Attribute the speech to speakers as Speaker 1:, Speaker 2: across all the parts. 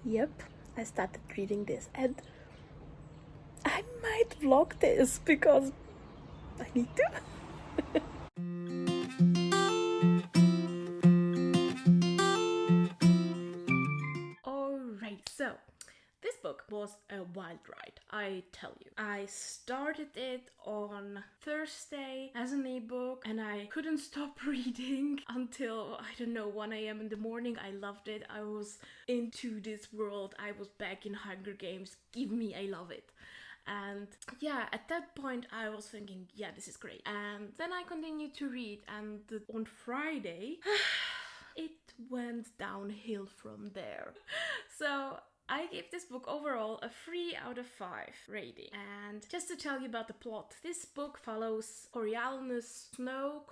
Speaker 1: Yep, I started reading this and I might vlog this because I need to. Alright, so this book was a wild ride, I tell you. I started it on Thursday as an ebook and I couldn't stop reading until, I don't know, 1 a.m. in the morning. I loved it. I was into this world. I was back in Hunger Games. Give me, I love it. And yeah, at that point I was thinking, yeah, this is great. And then I continued to read, and on Friday, it went downhill from there. So I gave this book overall a 3 out of 5 rating. And just to tell you about the plot, this book follows Coriolanus Snow,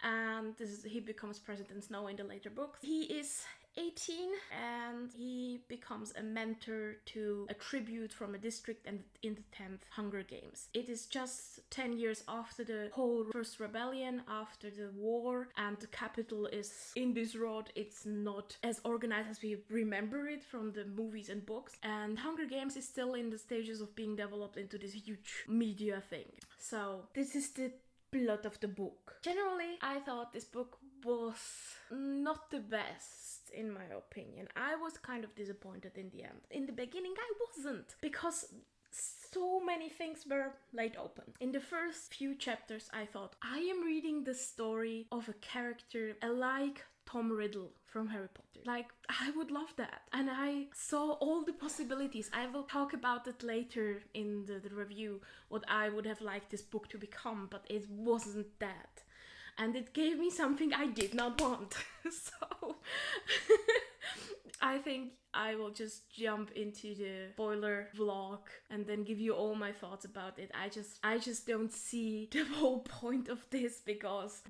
Speaker 1: and he becomes President Snow in the later books. He is 18 and he becomes a mentor to a tribute from a district and in the 10th Hunger Games. It is just 10 years after the whole first rebellion, after the war, and the capital is in this road. It's not as organized as we remember it from the movies and books, and Hunger Games is still in the stages of being developed into this huge media thing. So this is the plot of the book. Generally, I thought this book was not the best, in my opinion. I was kind of disappointed in the end. In the beginning, I wasn't, because so many things were laid open. In the first few chapters, I thought, I am reading the story of a character like Tom Riddle from Harry Potter. Like, I would love that. And I saw all the possibilities. I will talk about it later in the review, what I would have liked this book to become, but it wasn't that. And it gave me something I did not want. So I think I will just jump into the spoiler vlog and then give you all my thoughts about it. I just don't see the whole point of this, because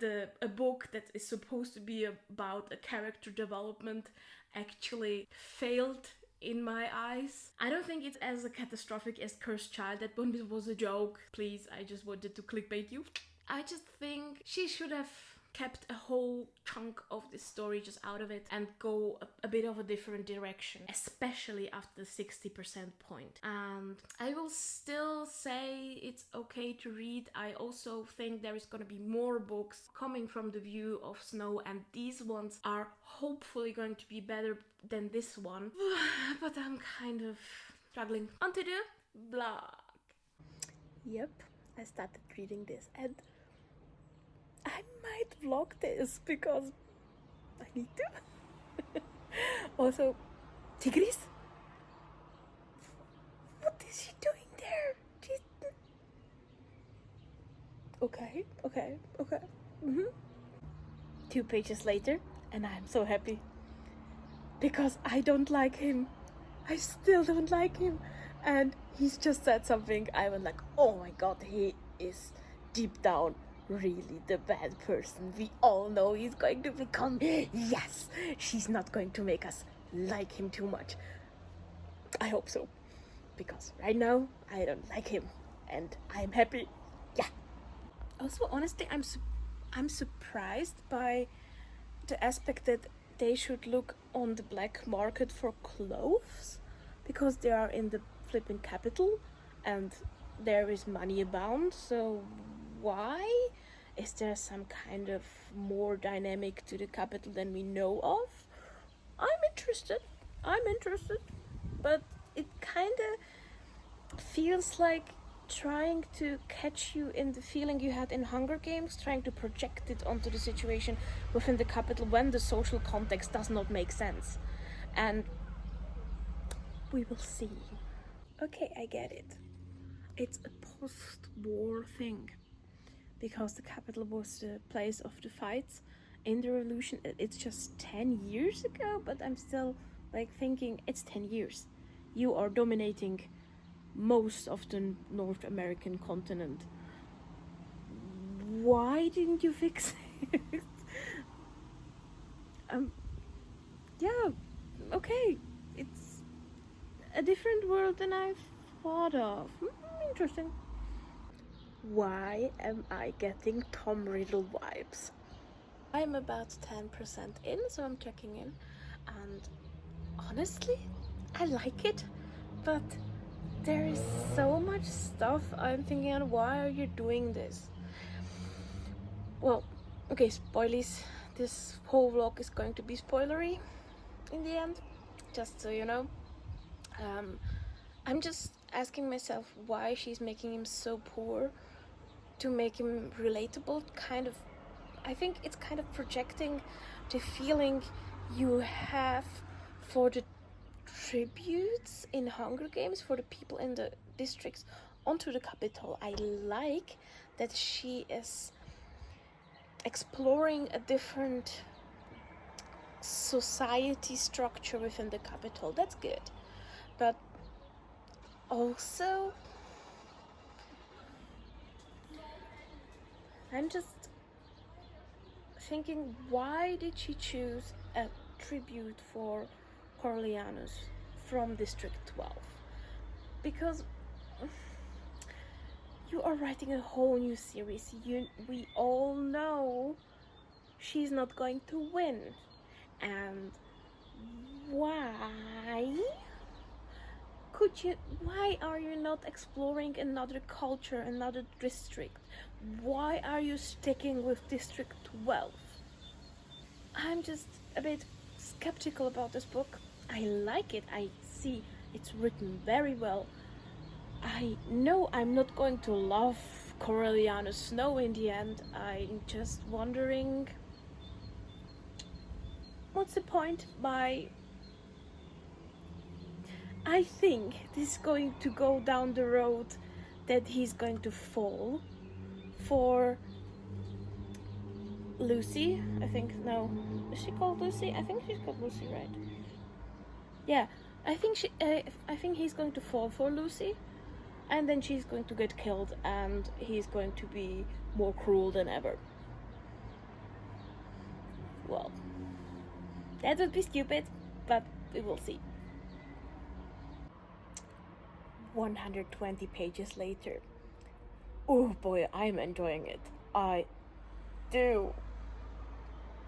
Speaker 1: a book that is supposed to be about a character development actually failed in my eyes. I don't think it's as catastrophic as Cursed Child. That one was a joke. Please, I just wanted to clickbait you. I just think she should have kept a whole chunk of this story just out of it and go a bit of a different direction, especially after the 60% point. And I will still say it's okay to read. I also think there is going to be more books coming from the view of Snow, and these ones are hopefully going to be better than this one. But I'm kind of struggling. Onto the blog. Yep, I started reading this and I might vlog this because I need to. Also, Tigris? What is she doing there? She's... Okay. Mm-hmm. 2 pages later, and I'm so happy. Because I don't like him. I still don't like him. And he's just said something. I was like, oh my god, he is deep down really the bad person. We all know he's going to become. Yes, she's not going to make us like him too much. I hope so, because right now I don't like him and I'm happy. Yeah. Also, honestly, I'm surprised by the aspect that they should look on the black market for clothes, because they are in the flipping capital and there is money abound. So why? Is there some kind of more dynamic to the capital than we know of? I'm interested, but it kind of feels like trying to catch you in the feeling you had in Hunger Games, trying to project it onto the situation within the capital when the social context does not make sense. And we will see. Okay, I get it. It's a post-war thing, because the capital was the place of the fights in the revolution. It's just 10 years ago, but I'm still like thinking, it's 10 years. You are dominating most of the North American continent. Why didn't you fix it? Yeah, okay. It's a different world than I've thought of. Interesting. Why am I getting Tom Riddle vibes? I'm about 10% in, so I'm checking in. And honestly, I like it, but there is so much stuff I'm thinking, why are you doing this? Well, okay, spoilies. This whole vlog is going to be spoilery in the end, just so you know. I'm just asking myself why she's making him so poor to make him relatable. I think it's kind of projecting the feeling you have for the tributes in Hunger Games, for the people in the districts, onto the capital. I like that she is exploring a different society structure within the capital. That's good. But also, I'm just thinking, why did she choose a tribute for Coriolanus from District 12? Because you are writing a whole new series. We all know she's not going to win. And why are you not exploring another culture, another district? Why are you sticking with District 12? I'm just a bit skeptical about this book. I like it. I see it's written very well. I know I'm not going to love Coriolanus Snow in the end. I'm just wondering, what's the point? I think this is going to go down the road that he's going to fall for Lucy. I think, no, is she called Lucy? I think she's called Lucy, right? Yeah, I think he's going to fall for Lucy, and then she's going to get killed, and he's going to be more cruel than ever. Well, that would be stupid, but we will see. 120 pages later. Oh boy, I'm enjoying it. I do.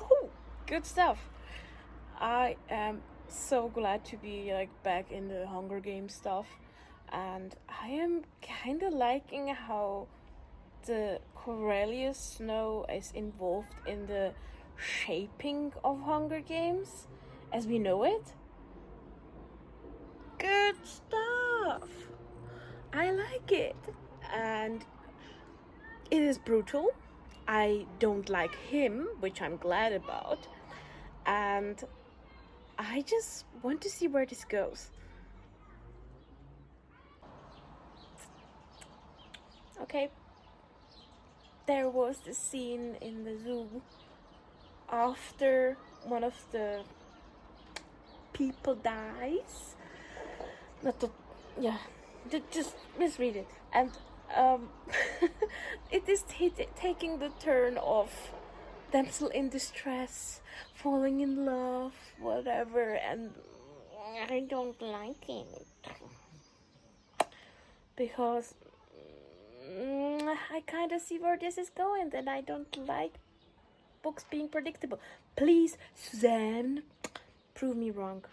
Speaker 1: Ooh, good stuff. I am so glad to be back in the Hunger Games stuff, and I am kind of liking how the Coriolanus Snow is involved in the shaping of Hunger Games as we know it. Good stuff. I like it, and it is brutal. I don't like him, which I'm glad about, and I just want to see where this goes. Okay, there was the scene in the zoo after one of the people dies. Just misread it. And it is taking the turn of damsel in distress, falling in love, whatever, and I don't like it. Because I kind of see where this is going, and I don't like books being predictable. Please, Suzanne, prove me wrong.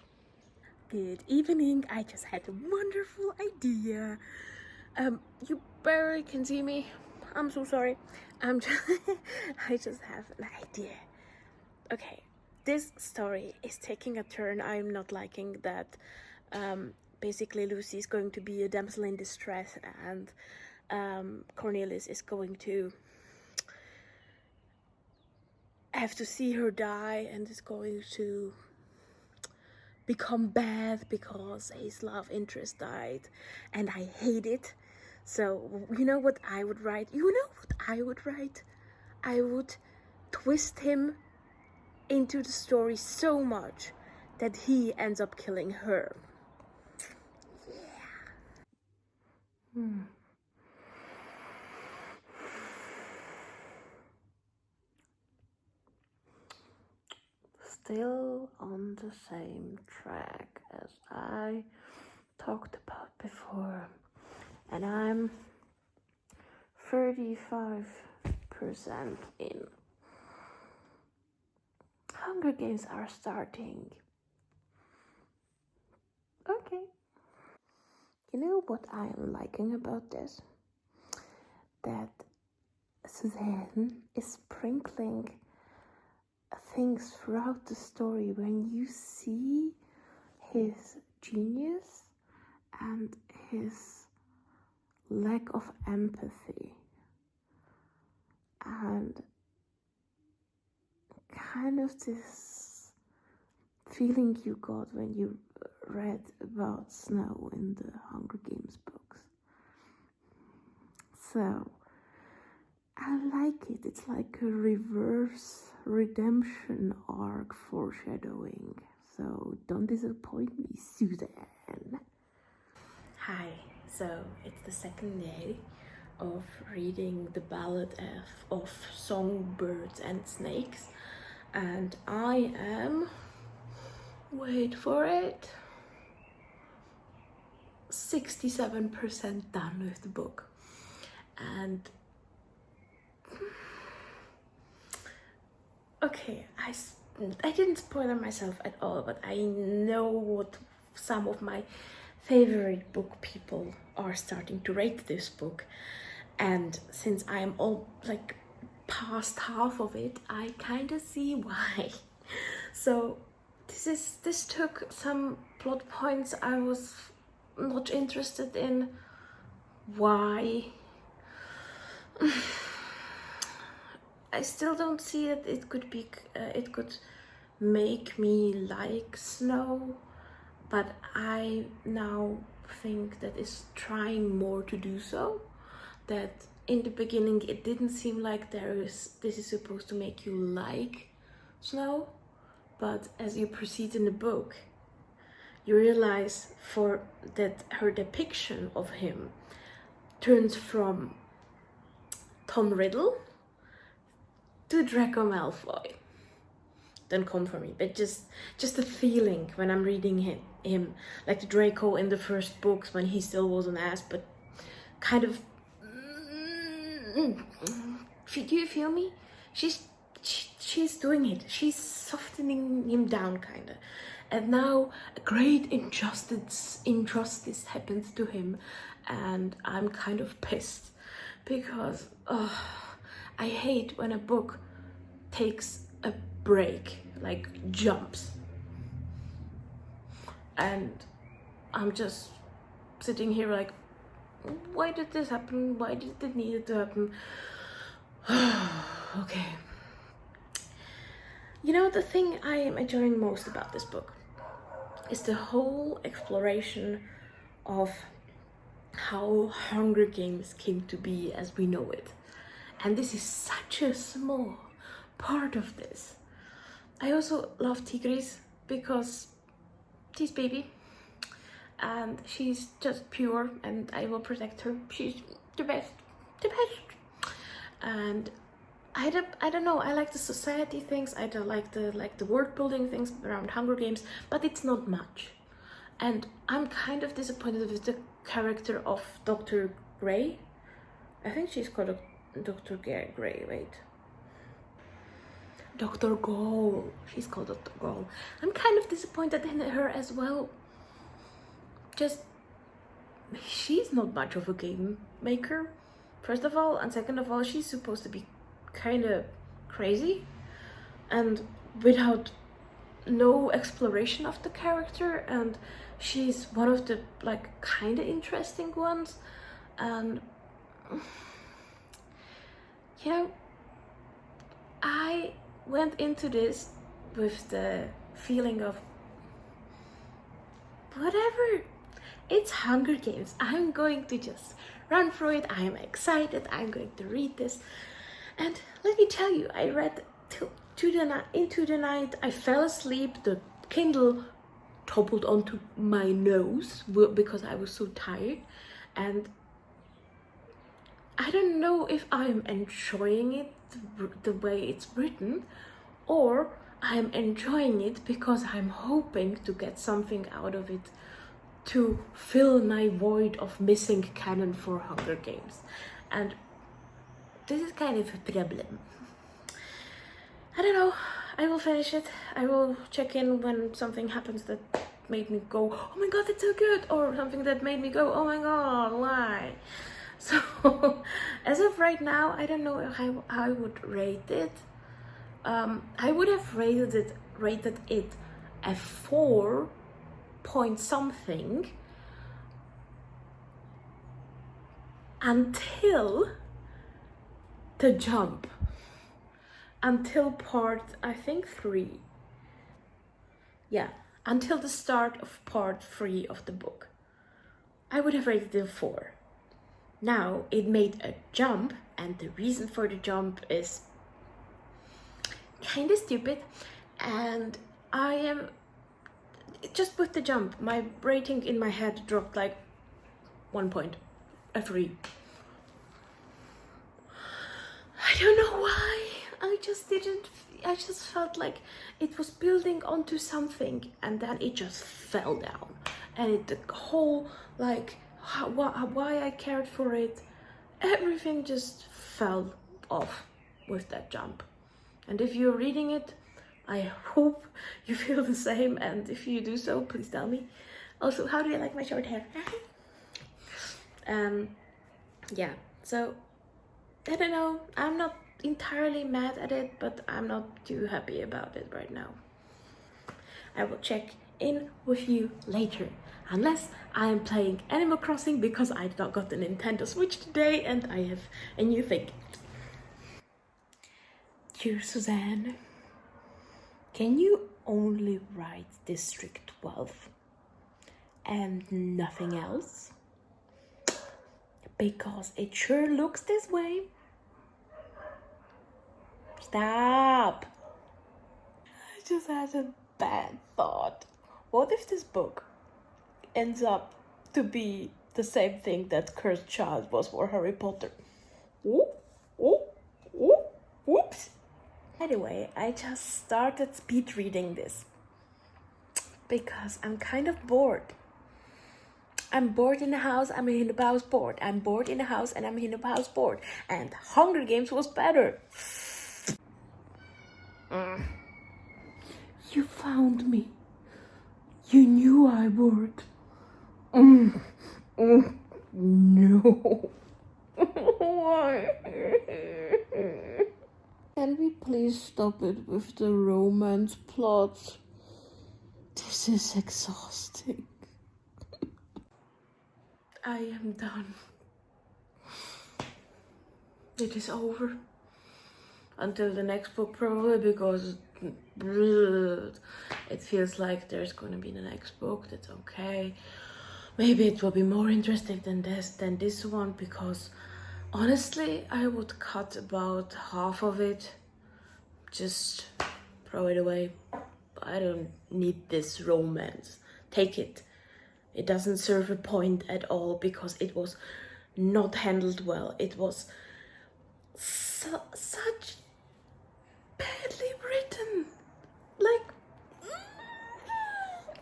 Speaker 1: Good evening. I just had a wonderful idea. You barely can see me. I'm so sorry. I just have an idea. Okay, this story is taking a turn I'm not liking. That basically Lucy is going to be a damsel in distress, and Cornelius is going to have to see her die, and is going to become bad because his love interest died, and I hate it. So you know what I would write? I would twist him into the story so much that he ends up killing her. Yeah. Still on the same track as I talked about before, and I'm 35% in. Hunger Games are starting. You know what I am liking about this? That Suzanne is sprinkling things throughout the story when you see his genius and his lack of empathy and kind of this feeling you got when you read about Snow in the Hunger Games books. So I like it. It's like a reverse redemption arc foreshadowing. So don't disappoint me, Suzanne. Hi. So it's the second day of reading the Ballad of Songbirds and Snakes, and I am, wait for it, 67% done with the book. And okay, I didn't spoil myself at all, but I know what some of my favorite book people are starting to rate this book, and since I am all like past half of it, I kind of see why. So this took some plot points I was not interested in. Why? I still don't see that it could be it could make me like Snow, but I now think that it's trying more to do so. That in the beginning it didn't seem like this is supposed to make you like Snow, but as you proceed in the book, you realize that her depiction of him turns from Tom Riddle to Draco Malfoy. Don't come for me, but just the feeling when I'm reading him, like the Draco in the first books when he still was an ass, but kind of. Do you feel me? She's doing it. She's softening him down, kinda. And now a great injustice happens to him, and I'm kind of pissed because I hate when a book takes a break, like jumps, and I'm just sitting here like, why did this happen? Why did it need to happen? Okay. You know, the thing I am enjoying most about this book is the whole exploration of how Hunger Games came to be as we know it. And this is such a small part of this. I also love Tigris because she's baby and she's just pure, and I will protect her. She's the best. And I don't know, I like the society things, I don't like the world building things around Hunger Games, but it's not much. And I'm kind of disappointed with the character of Dr. Gray. I think she's called Dr. Gray, wait. Dr. Gaul. She's called Dr. Gaul. I'm kind of disappointed in her as well. Just, she's not much of a game maker, first of all, and second of all, she's supposed to be kind of crazy and without no exploration of the character, and she's one of the like kind of interesting ones. And you know, I went into this with the feeling of whatever, it's Hunger Games, I'm going to just run through it, I'm excited, I'm going to read this. And let me tell you, I read into the night, I fell asleep, the Kindle toppled onto my nose because I was so tired, and I don't know if I'm enjoying it the way it's written, or I'm enjoying it because I'm hoping to get something out of it to fill my void of missing canon for Hunger Games. And this is kind of a problem. I don't know, I will finish it. I will check in when something happens that made me go, oh my god, it's so good, or something that made me go, oh my god, why? So as of right now, I don't know how I would rate it. I would have rated it a 4 point something until the jump, until part, I think 3. Yeah, until the start of part 3 of the book. I would have rated it a 4. Now it made a jump, and the reason for the jump is kind of stupid, and I am just with the jump, my rating in my head dropped like 1 point, a 3. I don't know why. I just felt like it was building onto something, and then it just fell down, and the whole, like, why I cared for it, everything just fell off with that jump. And if you're reading it, I hope you feel the same, and if you do so, please tell me. Also, how do you like my short hair? Yeah, so I don't know, I'm not entirely mad at it, but I'm not too happy about it right now. I will check in with you later, unless I am playing Animal Crossing, because I got the Nintendo Switch today and I have a new thing. Dear Suzanne, can you only write District 12 and nothing else? Because it sure looks this way. Stop! I just had a bad thought. What if this book ends up to be the same thing that Cursed Child was for Harry Potter? Whoops! Anyway, I just started speed reading this because I'm kind of bored. I'm bored in the house, I'm in the house bored. I'm bored in the house and I'm in the house bored. And Hunger Games was better. You found me. You knew I would. No. Why? Can we please stop it with the romance plots? This is exhausting. I am done. It is over. Until the next book, probably, because it feels like there's going to be the next book. That's okay. Maybe it will be more interesting than this one, because honestly, I would cut about half of it. Just throw it away. I don't need this romance. Take it. It doesn't serve a point at all, because it was not handled well. It was such badly written. Like,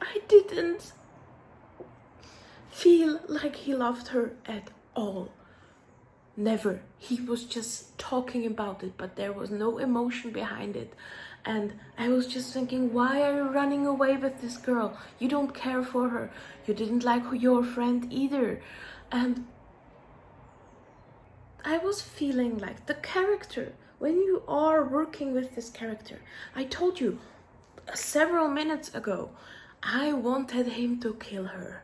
Speaker 1: I didn't feel like he loved her at all. Never. He was just talking about it, but there was no emotion behind it. And I was just thinking, why are you running away with this girl? You don't care for her. You didn't like your friend either. And I was feeling like the character, when you are working with this character, I told you several minutes ago, I wanted him to kill her.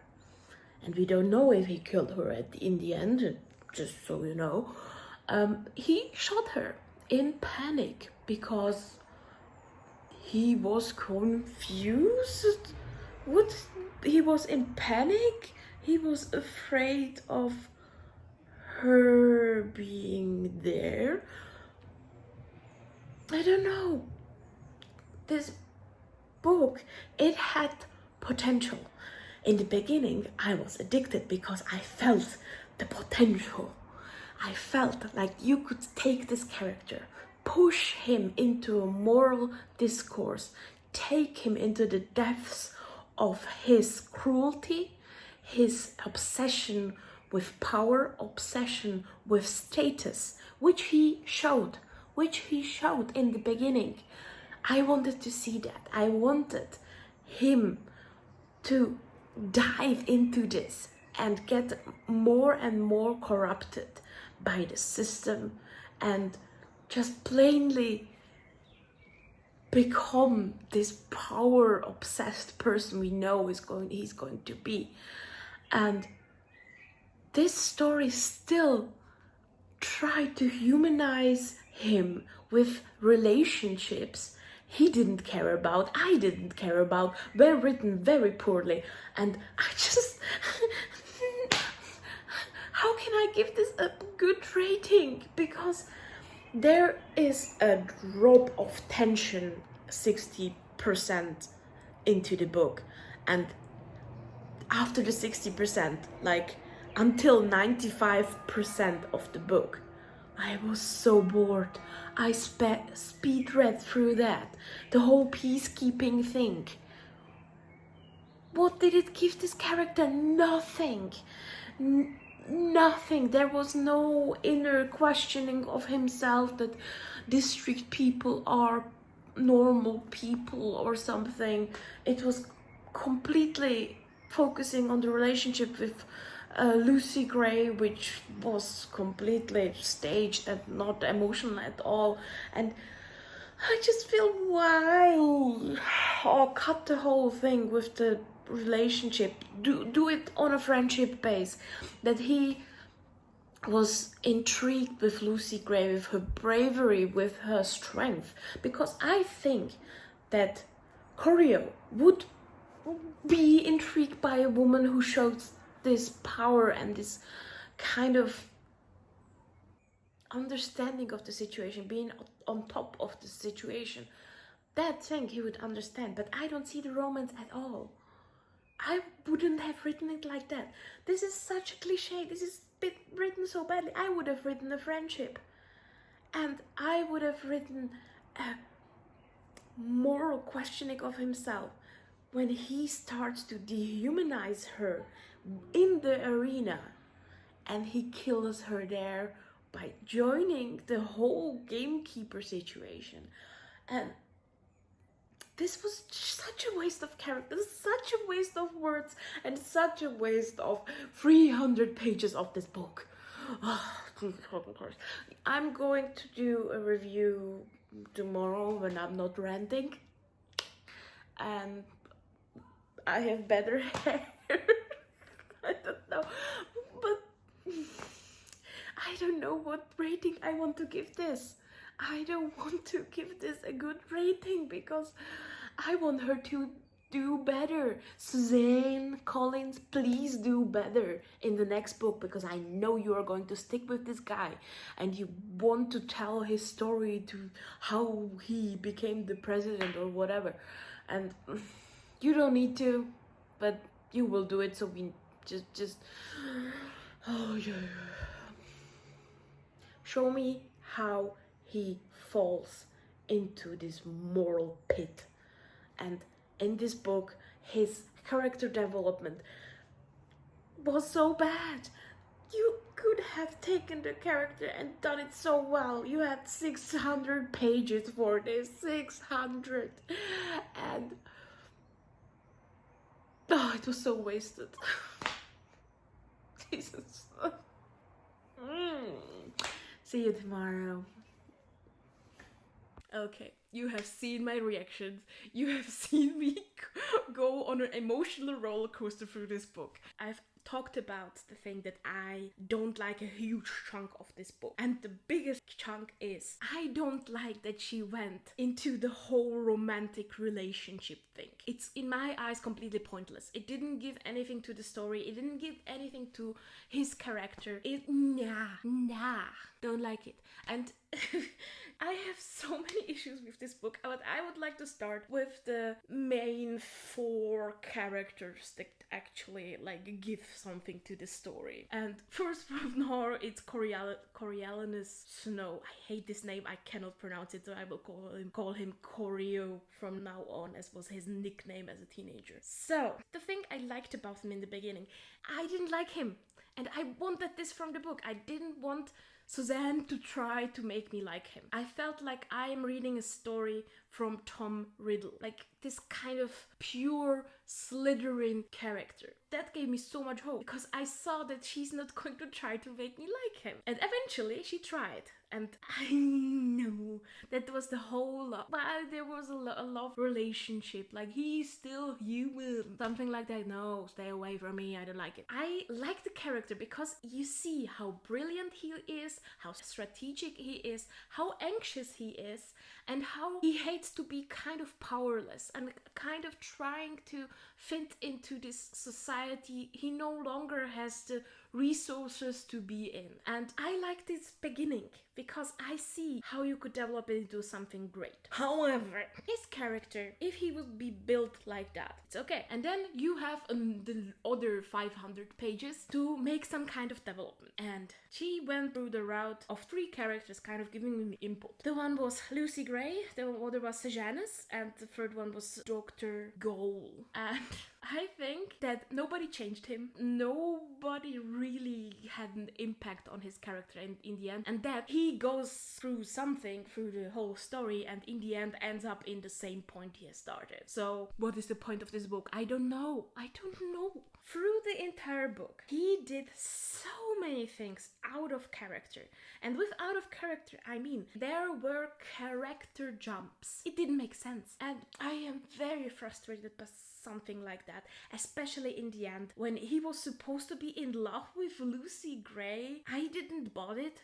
Speaker 1: And we don't know if he killed her in the end, just so you know. He shot her in panic because he was confused. He was in panic? He was afraid of her being there? I don't know. This book, it had potential. In the beginning, I was addicted because I felt the potential. I felt like you could take this character, push him into a moral discourse, take him into the depths of his cruelty, his obsession with power, obsession with status, which he showed in the beginning. I wanted to see that. I wanted him to dive into this and get more and more corrupted by the system and just plainly become this power obsessed person we know he's going to be. And this story still tried to humanize him with relationships he didn't care about, I didn't care about, were written very poorly. And I just how can I give this a good rating? Because there is a drop of tension 60% into the book, and after the 60%, like until 95% of the book, I was so bored. I speed read through that, the whole peacekeeping thing. What did it give this character? Nothing. Nothing. There was no inner questioning of himself that district people are normal people or something. It was completely focusing on the relationship with Lucy Gray, which was completely staged and not emotional at all. And I just feel wild. Or cut the whole thing with the relationship. Do it on a friendship base. That he was intrigued with Lucy Gray, with her bravery, with her strength. Because I think that Corio would be intrigued by a woman who shows this power and this kind of understanding of the situation, being on top of the situation. That thing he would understand, but I don't see the romance at all. I wouldn't have written it like that. This is such a cliche. This is written so badly. I would have written a friendship, and I would have written a moral questioning of himself when he starts to dehumanize her in the arena, and he kills her there by joining the whole gamekeeper situation. And this was such a waste of characters, such a waste of words, and such a waste of 300 pages of this book. I'm going to do a review tomorrow when I'm not ranting, and I have better hair. I don't know, but I don't know what rating I want to give this. I don't want to give this a good rating because I want her to do better. Suzanne Collins, please do better in the next book, because I know you are going to stick with this guy and you want to tell his story to how he became the president or whatever. And you don't need to, but you will do it, so we just oh yeah. Show me how he falls into this moral pit. And in this book, his character development was so bad. You could have taken the character and done it so well. You had 600 pages for this, 600. And oh, it was so wasted. Jesus. See you tomorrow. Okay, you have seen my reactions. You have seen me go on an emotional roller coaster through this book. I've talked about the thing that I don't like a huge chunk of this book. And the biggest chunk is I don't like that she went into the whole romantic relationship thing. It's, in my eyes, completely pointless. It didn't give anything to the story. It didn't give anything to his character. Don't like it. And I have so many issues with this book, but I would like to start with the main 4 characters that actually like give something to the story. And first from now, it's Coriolanus Snow. I hate this name. I cannot pronounce it, so I will call him Corio from now on, as was his nickname as a teenager. So the thing I liked about him in the beginning, I didn't like him, and I wanted this from the book. I didn't want Suzanne to try to make me like him. I felt like I am reading a story from Tom Riddle. Like this kind of pure Slytherin character. That gave me so much hope because I saw that she's not going to try to make me like him. And eventually she tried. And I know that was the whole lot. But there was a love relationship. Like, he's still human. Something like that. No, stay away from me. I don't like it. I like the character because you see how brilliant he is, how strategic he is, how anxious he is, and how he hates to be kind of powerless and kind of trying to fit into this society he no longer has the resources to be in. And I like this beginning because I see how you could develop it into something great. However, his character, if he would be built like that, it's okay. And then you have the other 500 pages to make some kind of development. And she went through the route of 3 characters kind of giving me input. The one was Lucy Gray, the other was Sejanus, and the third one was Dr. Gaul. And I think that nobody changed him. Nobody really had an impact on his character in the end. And that he goes through something through the whole story and in the end ends up in the same point he has started. So what is the point of this book? I don't know. Through the entire book, he did so many things out of character. And with out of character, I mean, there were character jumps. It didn't make sense. And I am very frustrated by something like that, especially in the end when he was supposed to be in love with Lucy Gray. I didn't bought it.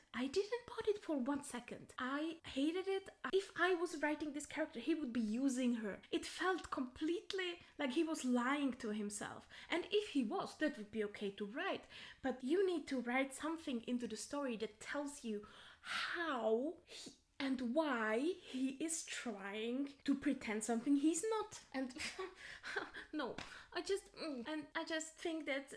Speaker 1: For 1 second. I hated it. If I was writing this character, he would be using her. It felt completely like he was lying to himself. And if he was, that would be okay to write. But you need to write something into the story that tells you how and why he is trying to pretend something he's not. And no, I just think that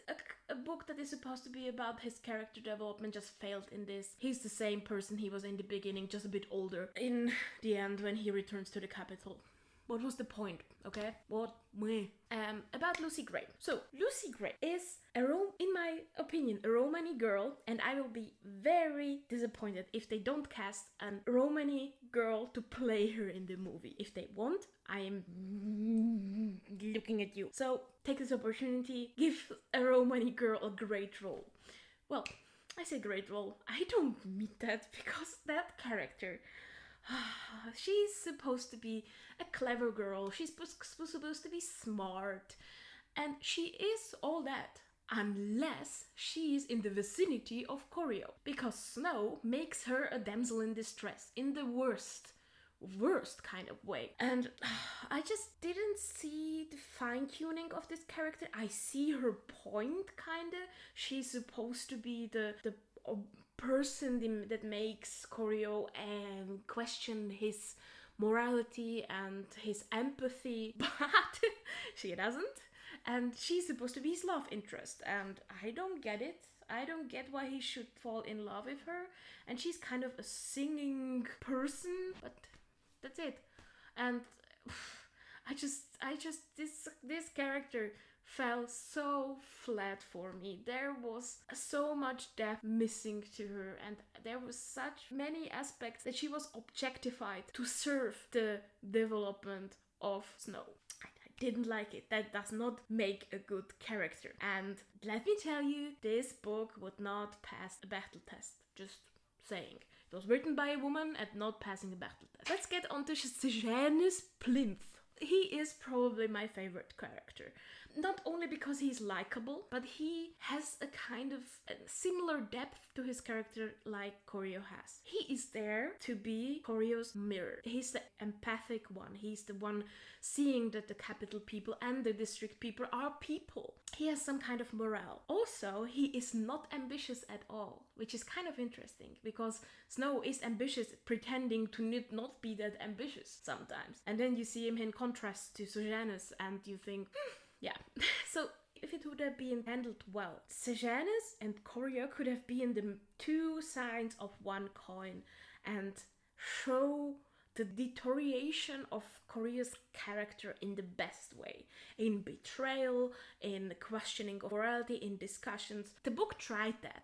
Speaker 1: a book that is supposed to be about his character development just failed in this. He's the same person he was in the beginning, just a bit older. In the end, when he returns to the capital. What was the point? Okay? About Lucy Gray. So, Lucy Gray is, in my opinion, a Romani girl, and I will be very disappointed if they don't cast a Romani girl to play her in the movie. If they won't, I am looking at you. So, take this opportunity, give a Romani girl a great role. Well, I say great role. I don't mean that because that character... she's supposed to be a clever girl, she's supposed to be smart, and she is all that, unless she's in the vicinity of Corio, because Snow makes her a damsel in distress in the worst kind of way. And I just didn't see the fine-tuning of this character. I see her point, kinda. She's supposed to be the person that makes Corio and question his morality and his empathy, but she doesn't. And she's supposed to be his love interest, and I don't get it. I don't get why he should fall in love with her. And she's kind of a singing person, but that's it. And this character fell so flat for me. There was so much depth missing to her, and there was such many aspects that she was objectified to serve the development of Snow. I didn't like it. That does not make a good character. And let me tell you, this book would not pass a battle test. Just saying. It was written by a woman and not passing a battle test. Let's get on to Sejanus Plinth. He is probably my favorite character. Not only because he's likable, but he has a kind of a similar depth to his character like Corio has. He is there to be Corio's mirror. He's the empathic one. He's the one seeing that the capital people and the district people are people. He has some kind of morale. Also, he is not ambitious at all, which is kind of interesting because Snow is ambitious, pretending to not be that ambitious sometimes. And then you see him in contrast to Sejanus and you think, yeah. So if it would have been handled well, Sejanus and Corio could have been the 2 sides of one coin and show the deterioration of Corio's character in the best way. In betrayal, in questioning of morality, in discussions. The book tried that.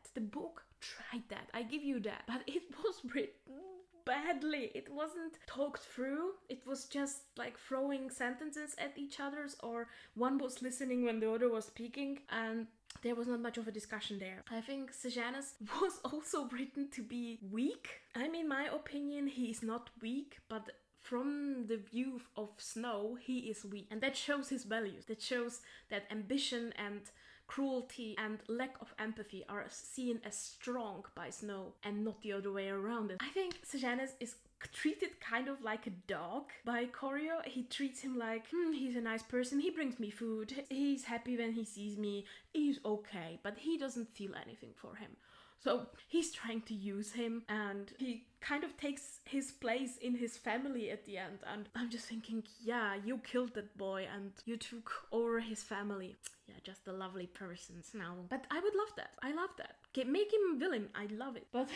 Speaker 1: I give you that. But it was written badly. It wasn't talked through. It was just like throwing sentences at each other's, or one was listening when the other was speaking, and there was not much of a discussion there. I think Sejanus was also written to be weak. I mean, in my opinion, he is not weak, but from the view of Snow, he is weak. And that shows his values. That shows that ambition and cruelty and lack of empathy are seen as strong by Snow and not the other way around it. I think Sejanus is treated kind of like a dog by Corio. He treats him like, he's a nice person, he brings me food, he's happy when he sees me, he's okay, but he doesn't feel anything for him. So he's trying to use him, and he kind of takes his place in his family at the end. And I'm just thinking, yeah, you killed that boy and you took over his family. Yeah, just a lovely person, Snow. But I would love that. I love that. Okay, make him villain. I love it. But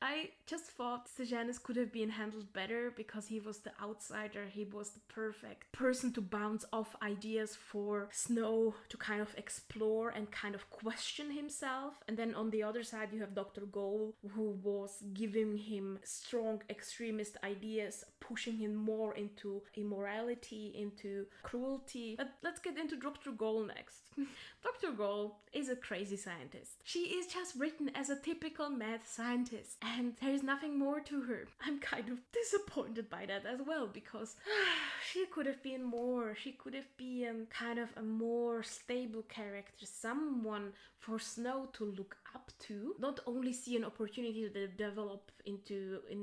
Speaker 1: I just thought Sejanus could have been handled better because he was the outsider. He was the perfect person to bounce off ideas for Snow to kind of explore and kind of question himself. And then on the other side, you have Dr. Gaul, who was giving him strong extremist ideas, pushing him more into immorality, into cruelty. But let's get into Dr. Gaul next. Dr. Gaul is a crazy scientist. She is just written as a typical mad scientist, and there is nothing more to her. I'm kind of disappointed by that as well, because she could have been more. She could have been kind of a more stable character, someone for Snow to look up to, not only see an opportunity to develop in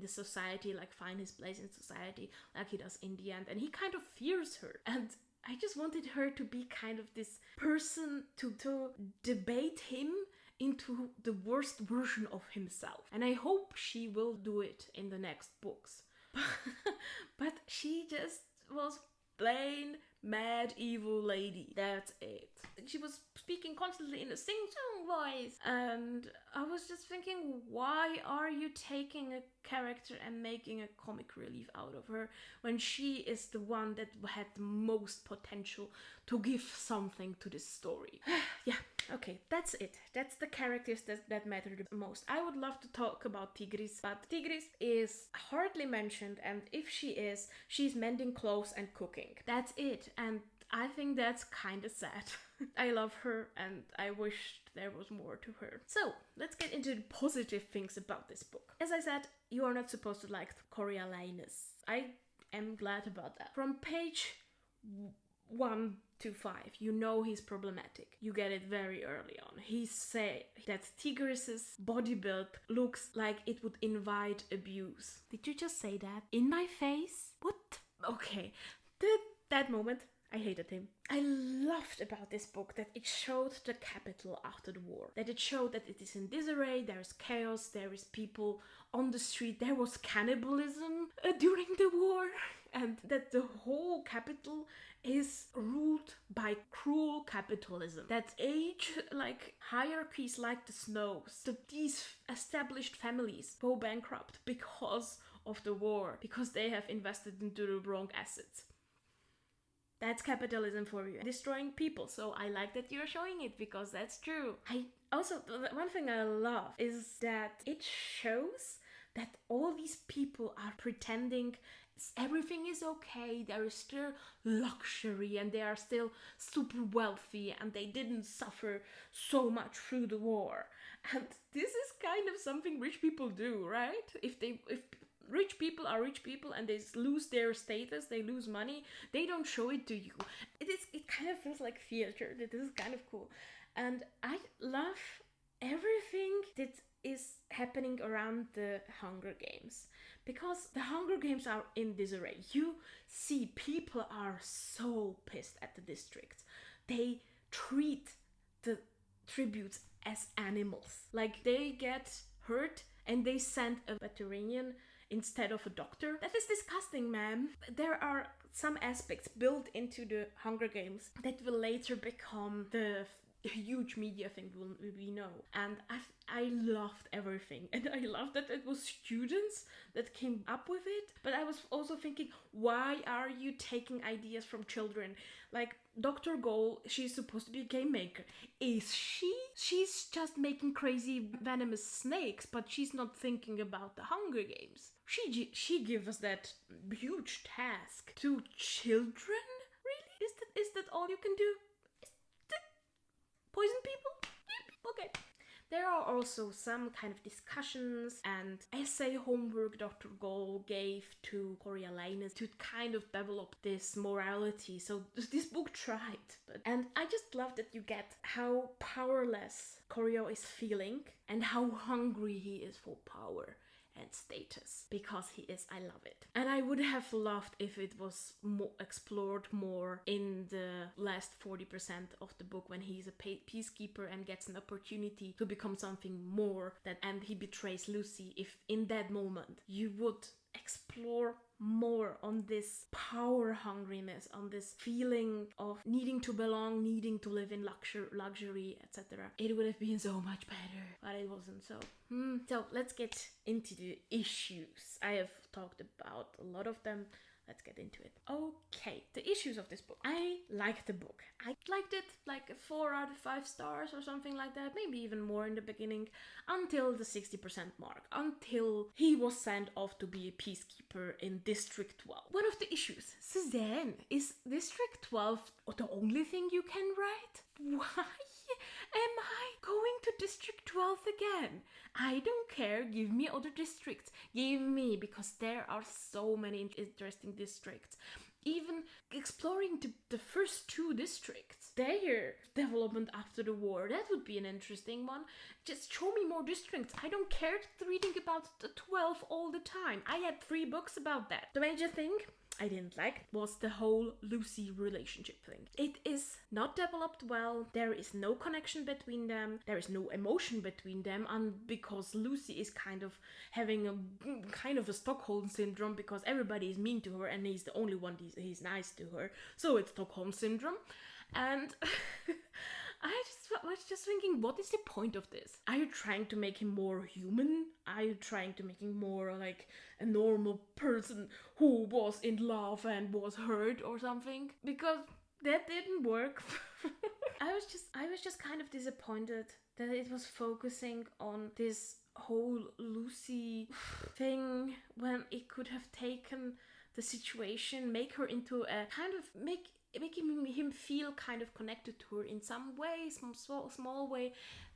Speaker 1: the society, like find his place in society like he does in the end, and he kind of fears her. And I just wanted her to be kind of this person to debate him into the worst version of himself. And I hope she will do it in the next books. But she just was plain mad evil lady. That's it. She was speaking constantly in a sing-song voice, and I was just thinking, why are you taking a character and making a comic relief out of her when she is the one that had the most potential to give something to this story? Yeah, okay, that's it. That's the characters that matter the most. I would love to talk about Tigris, but Tigris is hardly mentioned, and if she is, she's mending clothes and cooking. That's it, and I think that's kind of sad. I love her, and I wish there was more to her. So, let's get into the positive things about this book. As I said, you are not supposed to like Coriolanus. I am glad about that. From page 1 to 5, you know he's problematic. You get it very early on. He say that Tigris's body build looks like it would invite abuse. Did you just say that? In my face? What? Okay. That moment, I hated him. I loved about this book that it showed the capital after the war. That it showed that it is in disarray, there is chaos, there is people on the street, there was cannibalism during the war, and that the whole capital is ruled by cruel capitalism. That hierarchies like the Snows, that these established families go bankrupt because of the war, because they have invested into the wrong assets. That's capitalism for you. Destroying people. So I like that you're showing it, because that's true. One thing I love is that it shows that all these people are pretending everything is okay, there is still luxury, and they are still super wealthy, and they didn't suffer so much through the war. And this is kind of something rich people do, right? If rich people are rich people and they lose their status, they lose money, they don't show it to you. It kind of feels like theater. This is kind of cool. And I love everything that is happening around the Hunger Games, because the Hunger Games are in disarray. You see people are so pissed at the districts. They treat the tributes as animals. Like, they get hurt and they send a veterinarian instead of a doctor. That is disgusting, ma'am. There are some aspects built into the Hunger Games that will later become the huge media thing we know. And I loved everything. And I loved that it was students that came up with it. But I was also thinking, why are you taking ideas from children? Like, Dr. Gaul, she's supposed to be a game maker. Is she She's just making crazy venomous snakes, but she's not thinking about the Hunger Games. She gives us that huge task to children? Really? Is that all you can do? Poison people? Okay. There are also some kind of discussions and essay homework Dr. Gaul gave to Coriolanus to kind of develop this morality. So this book tried. And I just love that you get how powerless Corio is feeling and how hungry he is for power and status, because he is. I love it. And I would have loved if it was explored more in the last 40% of the book, when he's a peacekeeper and gets an opportunity to become something more, and he betrays Lucy. If in that moment you would explore more on this power hungriness, on this feeling of needing to belong, needing to live in luxury, etc., it would have been so much better, but it wasn't. So let's get into the issues. I have talked about a lot of them. Let's get into it. Okay, the issues of this book. I liked the book. I liked it like a 4 out of 5 stars or something like that, maybe even more in the beginning, until the 60% mark, until he was sent off to be a peacekeeper in District 12. One of the issues, Suzanne, is District 12 the only thing you can write? Why am I going to District 12 again? I don't care, give me other districts. Give me, because there are so many interesting districts. Even exploring the first 2 districts, their development after the war, that would be an interesting one. Just show me more districts. I don't care reading about the 12 all the time. I had 3 books about that. The major thing I didn't like was the whole Lucy relationship thing. It is not developed well. There is no connection between them. There is no emotion between them, and because Lucy is kind of having a Stockholm syndrome, because everybody is mean to her and he's the only one he's nice to her. So it's Stockholm syndrome. And I was just thinking, what is the point of this? Are you trying to make him more human? Are you trying to make him more like a normal person who was in love and was hurt or something? Because that didn't work. I was just kind of disappointed that it was focusing on this whole Lucy thing, when it could have taken the situation, make her into a kind of making him feel kind of connected to her in some way, some small way,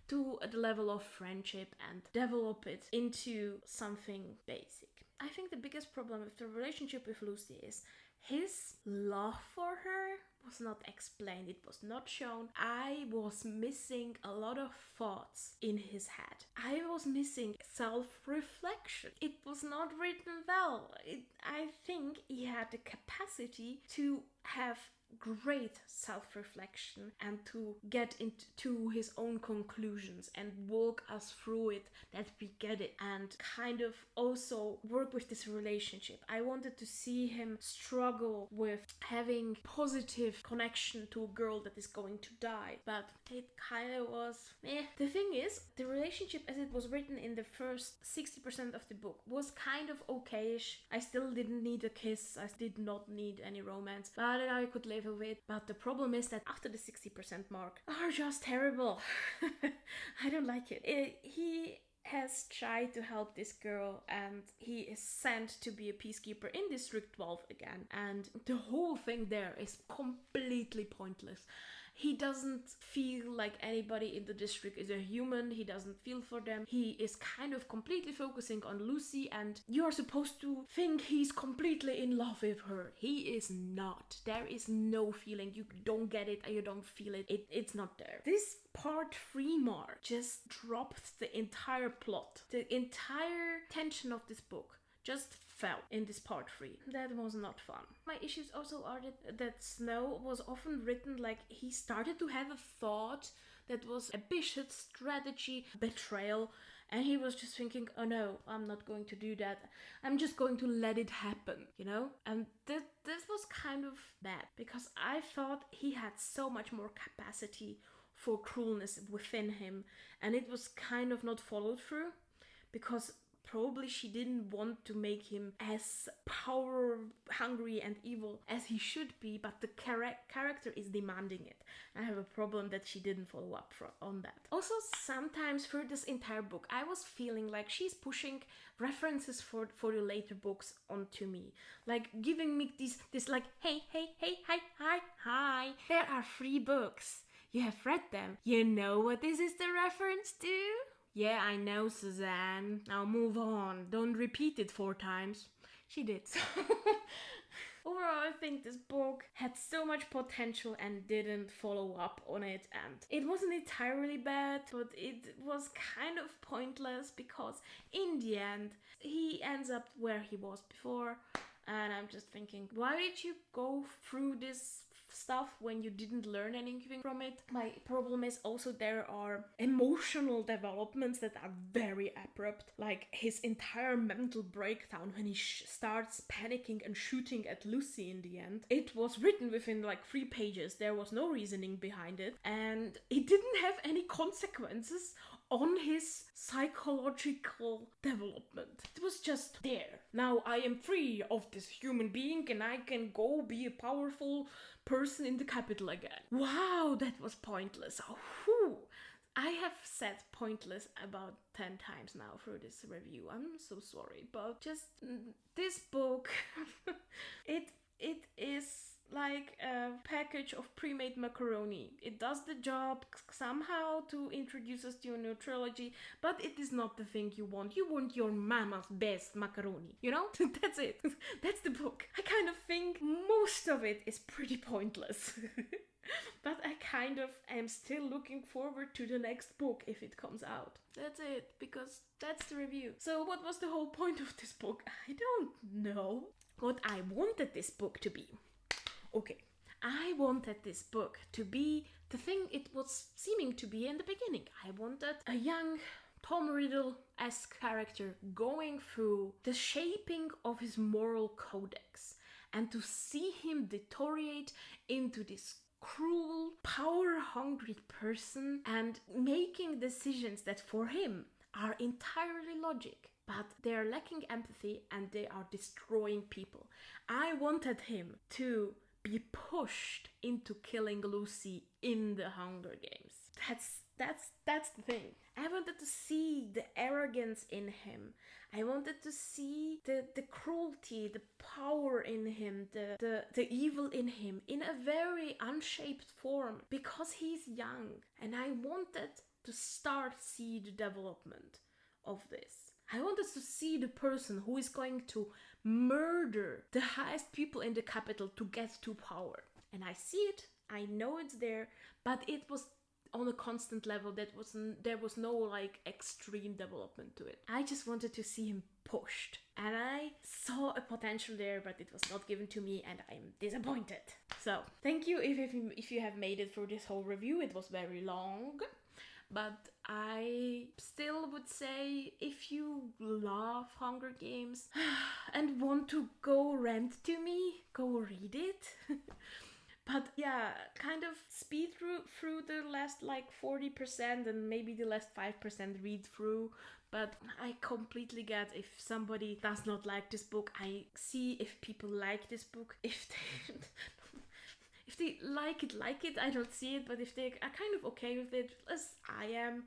Speaker 1: to the level of friendship, and develop it into something basic. I think the biggest problem with the relationship with Lucy is his love for her was not explained, it was not shown. I was missing a lot of thoughts in his head. I was missing self-reflection. It was not written well. I think he had the capacity to have great self-reflection and to get into his own conclusions and walk us through it, that we get it, and kind of also work with this relationship. I wanted to see him struggle with having positive connection to a girl that is going to die, but it kind of was The thing is, the relationship as it was written in the first 60% of the book was kind of okayish. I still didn't need a kiss, I did not need any romance, but I could live with it. But the problem is that after the 60% mark are just terrible. I don't like it. He has tried to help this girl and he is sent to be a peacekeeper in District 12 again, and the whole thing there is completely pointless. He doesn't feel like anybody in the district is a human. He doesn't feel for them. He is kind of completely focusing on Lucy, and you're supposed to think he's completely in love with her. He is not. There is no feeling. You don't get it and you don't feel it. It's not there. This part 3 mark just dropped the entire plot. The entire tension of this book just fell in this part 3. That was not fun. My issues also are that Snow was often written like he started to have a thought that was ambitious, strategy, betrayal, and he was just thinking, oh no, I'm not going to do that. I'm just going to let it happen, you know? And this was kind of bad, because I thought he had so much more capacity for cruelness within him, and it was kind of not followed through, because probably she didn't want to make him as power hungry and evil as he should be, but the character is demanding it. I have a problem that she didn't follow up on that. Also, sometimes through this entire book, I was feeling like she's pushing references for the later books onto me, like giving me this like, hey, hi, there are 3 books. You have read them. You know what this is the reference to? Yeah, I know, Suzanne. Now move on. Don't repeat it 4 times. She did. Overall, I think this book had so much potential and didn't follow up on it, and it wasn't entirely bad, but it was kind of pointless because in the end, he ends up where he was before, and I'm just thinking, why did you go through this stuff when you didn't learn anything from it? My problem is also there are emotional developments that are very abrupt, like his entire mental breakdown when he starts panicking and shooting at Lucy in the end. It was written within like 3 pages. There was no reasoning behind it, and it didn't have any consequences on his psychological development. It was just there. Now I am free of this human being and I can go be a powerful person in the capital again. Wow, that was pointless. Oh, whew. I have said pointless about 10 times now through this review. I'm so sorry, but just this book, it is like a package of pre-made macaroni. It does the job somehow to introduce us to a new trilogy, but it is not the thing you want. You want your mama's best macaroni, you know? That's it. That's the book. I kind of think most of it is pretty pointless. But I kind of am still looking forward to the next book if it comes out. That's it, because that's the review. So what was the whole point of this book? I don't know. What I wanted this book to be. Okay, I wanted this book to be the thing it was seeming to be in the beginning. I wanted a young Tom Riddle-esque character going through the shaping of his moral codex and to see him deteriorate into this cruel, power-hungry person and making decisions that for him are entirely logic, but they are lacking empathy and they are destroying people. I wanted him to be pushed into killing Lucy in the Hunger Games. That's the thing. I wanted to see the arrogance in him. I wanted to see the cruelty, the power in him, the evil in him in a very unshaped form because he's young. And I wanted to start see the development of this. I wanted to see the person who is going to murder the highest people in the capital to get to power. And I see it, I know it's there, but it was on a constant level. There was no like extreme development to it. I just wanted to see him pushed. And I saw a potential there, but it was not given to me and I'm disappointed. So, thank you if you have made it through this whole review. It was very long. But I still would say if you love Hunger Games and want to go rant to me, go read it. But yeah, kind of speed through the last like 40% and maybe the last 5% read through. But I completely get if somebody does not like this book. I see if people like this book. If they like it, I don't see it, but if they are kind of okay with it, as I am.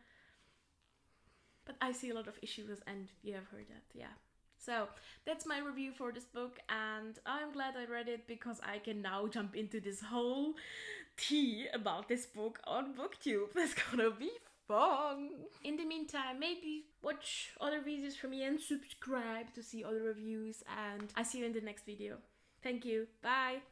Speaker 1: But I see a lot of issues, and you have heard that, yeah. So, that's my review for this book, and I'm glad I read it, because I can now jump into this whole tea about this book on BookTube. That's gonna be fun! In the meantime, maybe watch other videos from me and subscribe to see other reviews, and I see you in the next video. Thank you, bye!